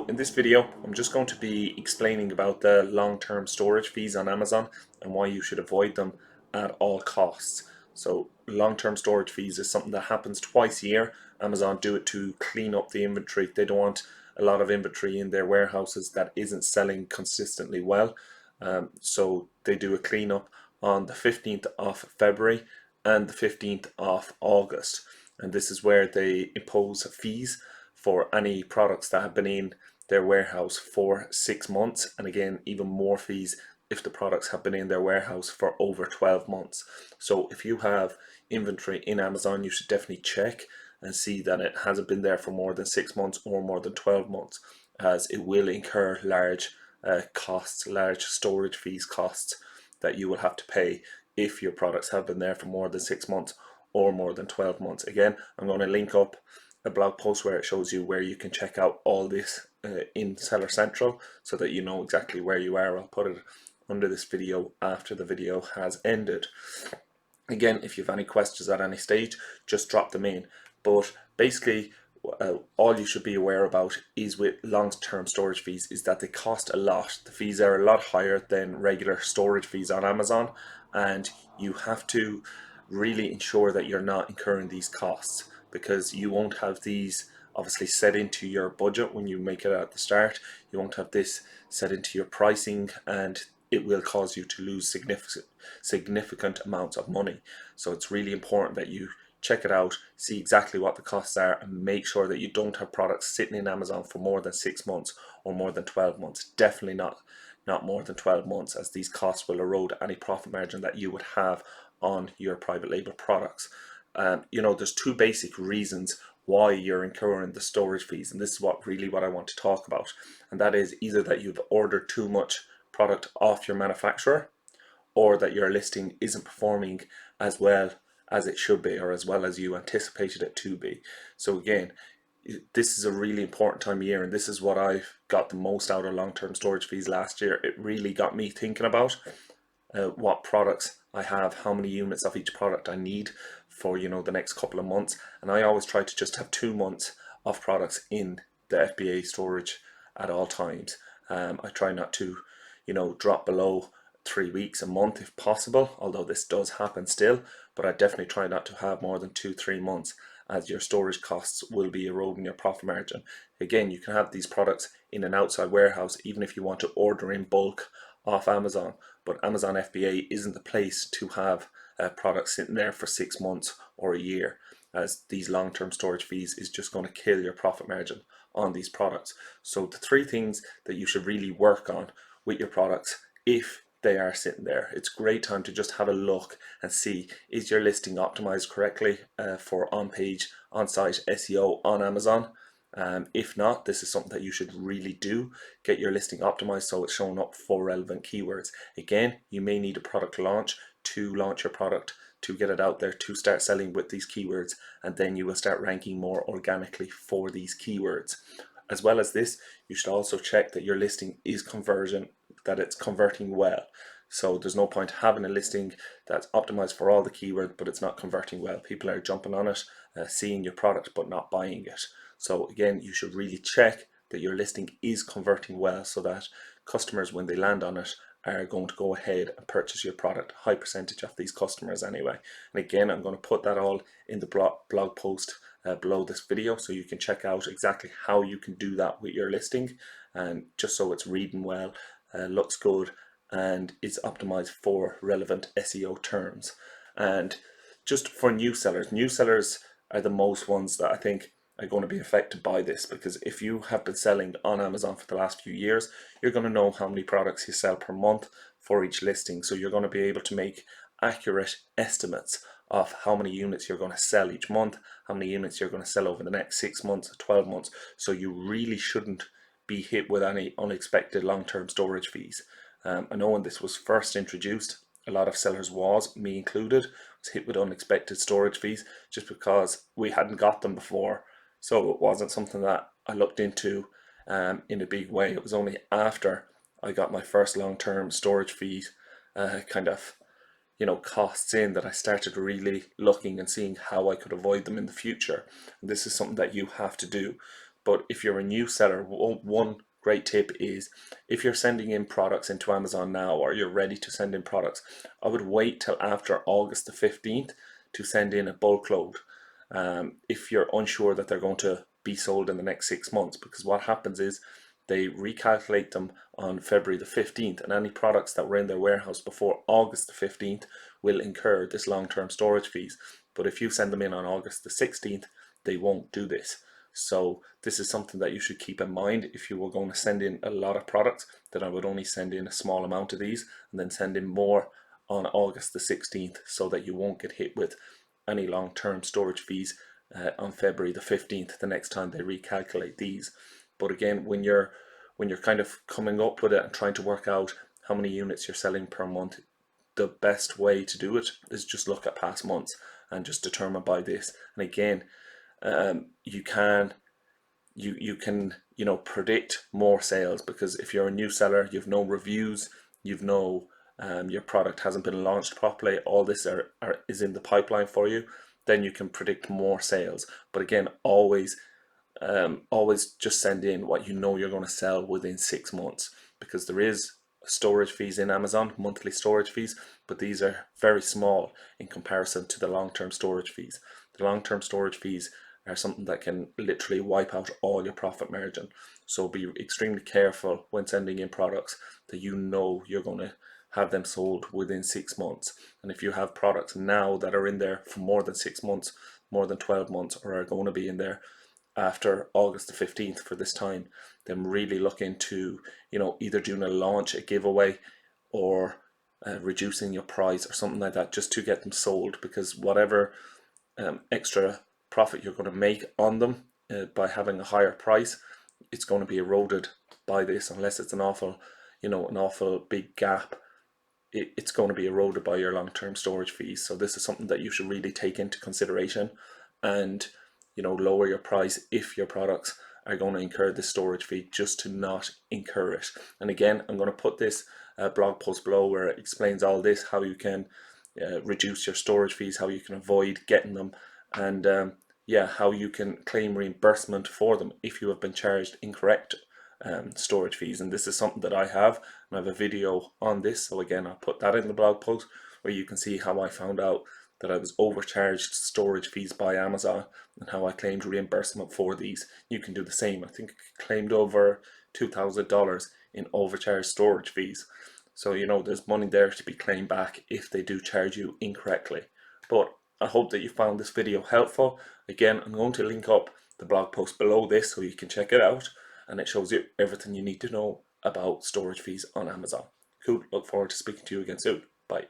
In this video, I'm just going to be explaining about the long-term storage fees on Amazon and why you should avoid them at all costs. So long-term storage fees is something that happens twice a year. Amazon do it to clean up the inventory. They don't want a lot of inventory in their warehouses that isn't selling consistently well. So they do a cleanup on the 15th of February and the 15th of August. And this is where they impose fees for any products that have been in their warehouse for 6 months, and again even more fees if the products have been in their warehouse for over 12 months. So if you have inventory in Amazon, you should definitely check and see that it hasn't been there for more than 6 months or more than 12 months, as it will incur large costs, large storage fees costs that you will have to pay if your products have been there for more than 6 months or more than 12 months. Again, I'm going to link up a blog post where it shows you where you can check out all this in Seller Central so that you know exactly where you are. I'll put it under this video after the video has ended. Again, if you have any questions at any stage, just drop them in. But basically, all you should be aware about is with long-term storage fees is that they cost a lot. The fees are a lot higher than regular storage fees on Amazon, and you have to really ensure that you're not incurring these costs, because you won't have these obviously set into your budget when you make it at the start. You won't have this set into your pricing, and it will cause you to lose significant amounts of money. So it's really important that you check it out, see exactly what the costs are, and make sure that you don't have products sitting in Amazon for more than 6 months or more than 12 months. Definitely not more than 12 months, as these costs will erode any profit margin that you would have on your private label products. There's two basic reasons why you're incurring the storage fees, and this is what I want to talk about. And that is either that you've ordered too much product off your manufacturer, or that your listing isn't performing as well as it should be, or as well as you anticipated it to be. So again, this is a really important time of year, and this is what I've got the most out of long-term storage fees last year. It really got me thinking about what products I have, how many units of each product I need for the next couple of months. And I always try to just have 2 months of products in the FBA storage at all times. I try not to drop below 3 weeks a month if possible, although this does happen still, but I definitely try not to have more than 2-3 months, as your storage costs will be eroding your profit margin. Again, you can have these products in an outside warehouse even if you want to order in bulk off Amazon, but Amazon FBA isn't the place to have products sitting there for 6 months or a year, as these long-term storage fees is just going to kill your profit margin on these products. So the three things that you should really work on with your products if they are sitting there: it's a great time to just have a look and see, is your listing optimized correctly for on-page, on-site SEO on Amazon? If not, this is something that you should really do. Get your listing optimized so it's showing up for relevant keywords. Again, you may need a product launch to launch your product, to get it out there, to start selling with these keywords, and then you will start ranking more organically for these keywords. As well as this, you should also check that your listing is that it's converting well. So there's no point having a listing that's optimized for all the keywords but it's not converting well. People are jumping on it, seeing your product but not buying it. So again, you should really check that your listing is converting well, so that customers, when they land on it, are going to go ahead and purchase your product. High percentage of these customers anyway. And again, I'm going to put that all in the blog post below this video, so you can check out exactly how you can do that with your listing, and just so it's reading well, looks good, and is optimized for relevant SEO terms. And just for new sellers are the most ones that I think are going to be affected by this, because if you have been selling on Amazon for the last few years, you're going to know how many products you sell per month for each listing. So you're going to be able to make accurate estimates of how many units you're going to sell each month, how many units you're going to sell over the next 6 months or 12 months. So you really shouldn't be hit with any unexpected long-term storage fees. I know when this was first introduced, a lot of sellers, me included, was hit with unexpected storage fees just because we hadn't got them before. So it wasn't something that I looked into in a big way. It was only after I got my first long-term storage fees costs in, that I started really looking and seeing how I could avoid them in the future. And this is something that you have to do. But if you're a new seller, one great tip is if you're sending in products into Amazon now, or you're ready to send in products, I would wait till after August the 15th to send in a bulk load. If you're unsure that they're going to be sold in the next 6 months, because what happens is they recalculate them on February the 15th, and any products that were in their warehouse before August the 15th will incur this long-term storage fees. But if you send them in on August the 16th, they won't do this. So this is something that you should keep in mind. If you were going to send in a lot of products, then I would only send in a small amount of these and then send in more on August the 16th, so that you won't get hit with any long-term storage fees on February the 15th, the next time they recalculate these. But again, when you're kind of coming up with it and trying to work out how many units you're selling per month, the best way to do it is just look at past months and just determine by this. And again, you can predict more sales, because if you're a new seller, you've no reviews, you've no your product hasn't been launched properly, all this is in the pipeline for you, then you can predict more sales. But again, always just send in what you know you're going to sell within 6 months, because there is storage fees in Amazon, monthly storage fees, but these are very small in comparison to the long-term storage fees. The long-term storage fees are something that can literally wipe out all your profit margin. So be extremely careful when sending in products that you know you're going to have them sold within 6 months. And if you have products now that are in there for more than 6 months, more than 12 months, or are going to be in there after August the 15th for this time, then really look into, either doing a launch, a giveaway, or reducing your price or something like that, just to get them sold. Because whatever extra profit you're going to make on them by having a higher price, it's going to be eroded by this, unless it's an awful big gap. It's going to be eroded by your long-term storage fees. So this is something that you should really take into consideration, and lower your price if your products are going to incur this storage fee, just to not incur it. And again, I'm going to put this blog post below where it explains all this, how you can reduce your storage fees, how you can avoid getting them, and how you can claim reimbursement for them if you have been charged incorrect storage fees. And this is something that I have, and I have a video on this, so again, I'll put that in the blog post where you can see how I found out that I was overcharged storage fees by Amazon and how I claimed reimbursement for these. You can do the same. I think I claimed over $2,000 in overcharged storage fees. So there's money there to be claimed back if they do charge you incorrectly. But I hope that you found this video helpful. Again, I'm going to link up the blog post below this so you can check it out, and it shows you everything you need to know about storage fees on Amazon. Cool. Look forward to speaking to you again soon. Bye.